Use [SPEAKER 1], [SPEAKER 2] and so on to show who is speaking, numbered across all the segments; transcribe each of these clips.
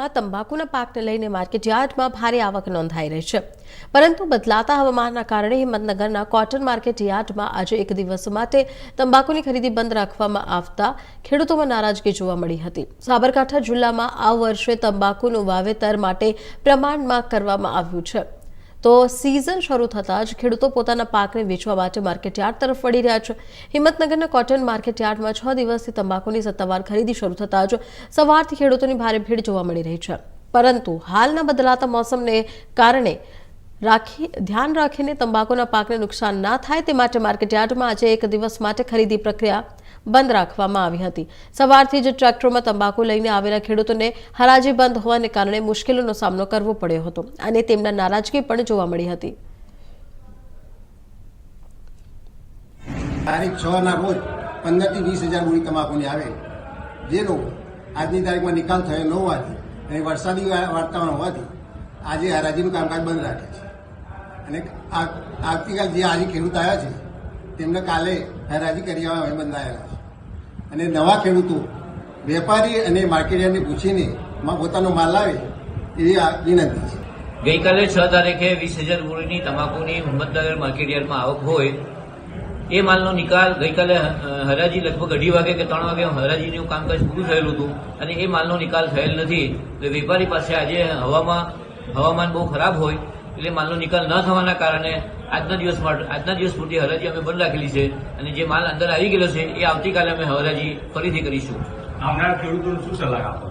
[SPEAKER 1] તંબાકુના પાકને લઈને માર્કેટયાર્ડમાં ભારે આવક નોંધાઈ રહી છે, પરંતુ બદલાતા હવામાનના કારણે હિંમતનગરના કોટન માર્કેટયાર્ડમાં આજે એક દિવસ માટે તંબાકુની ખરીદી બંધ રાખવામાં આવતા ખેડૂતોમાં નારાજગી જોવા મળી હતી। સાબરકાંઠા જિલ્લામાં આ વર્ષે તંબાકુનું વાવેતર માટે પ્રમાણમાં કરવામાં આવ્યું છે, તો सीजन शुरू થતાં જ ખેડૂતો પોતાના પાકને વેચવા માટે માર્કેટયાર્ડ તરફ વળી રહ્યા છે। હિંમતનગરના કોટન માર્કેટયાર્ડમાં 6 દિવસથી તંબાકુની સત્તાવાર ખરીદી શરૂ થતાં જ સવારથી ખેડૂતોની ભારે ભીડ જોવા મળી રહી છે, પરંતુ હાલના બદલાતા મોસમને કારણે ધ્યાન રાખીને તંબાકુના પાકને નુકસાન ના થાય તે માટે માર્કેટયાર્ડમાં આજે એક દિવસ માટે ખરીદી પ્રક્રિયા બંધ રાખવામાં આવી હતી। સવારથી જ ટ્રેક્ટરોમાં તંબાકુ લઈને આવેલા ખેડૂતોને હરાજી બંધ હોવાને કારણે મુશ્કેલીનો સામનો કરવો પડ્યો હતો અને તેમના નારાજગી પણ જોવા મળી હતી।
[SPEAKER 2] તારીખ 6 ના રોજ 15 થી 20,000 બોરી તંબાકુની આવે, જેનો આજની તારીખમાં નિકાલ થયો ન હોવાથી અને વરસાદી વાતાવરણ હોવાથી આજે હરાજીનું કામકાજ બંધ રાખે છે અને આવતીકાલ જે આજે ખેડૂત આવ્યા છે તેમને કાલે હરાજી કરી અમે બંધાયેલા છે અને નવા ખેડૂતો વેપારી અને માર્કેટયાર્ડને પૂછીને પોતાનો માલ લાવે એવી વિનંતી છે।
[SPEAKER 3] ગઈકાલે 6 તારીખે 20,000 બોરીની તમાકુની હિંમતનગર માર્કેટયાર્ડમાં આવક હોય એ માલનો નિકાલ ગઈકાલે હરાજી લગભગ 2:30 વાગે કે 3 વાગે હરાજીનું કામકાજ પૂરું થયેલું હતું અને એ માલનો નિકાલ થયેલ નથી। એટલે વેપારી પાસે આજે હવામાન બહુ ખરાબ હોય એટલે માલનો નિકાલ ન થવાના કારણે આજના દિવસ પૂરતી હરાજી અમે બંધ રાખેલી છે અને જે માલ અંદર આવી ગયેલો છે એ આવતીકાલે અમે હરાજી ફરીથી કરીશું।
[SPEAKER 4] આવનાર ખેડૂતોને શું સલાહ આપો?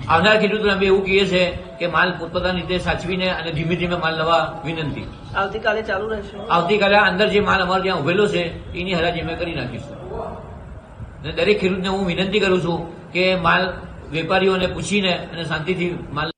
[SPEAKER 3] આવનાર ખેડૂતોને અમે એવું કહીએ છીએ કે માલ પોતપોતાની રીતે સાચવીને અને ધીમે ધીમે માલ લેવા વિનંતી।
[SPEAKER 5] આવતીકાલે ચાલુ રહેશે?
[SPEAKER 3] આવતીકાલે અંદર જે માલ અમારે ત્યાં ઉભેલો છે એની હરાજી અમે કરી નાખીશું અને દરેક ખેડૂતને હું વિનંતી કરું છું કે માલ વેપારીઓને પૂછીને અને શાંતિથી માલ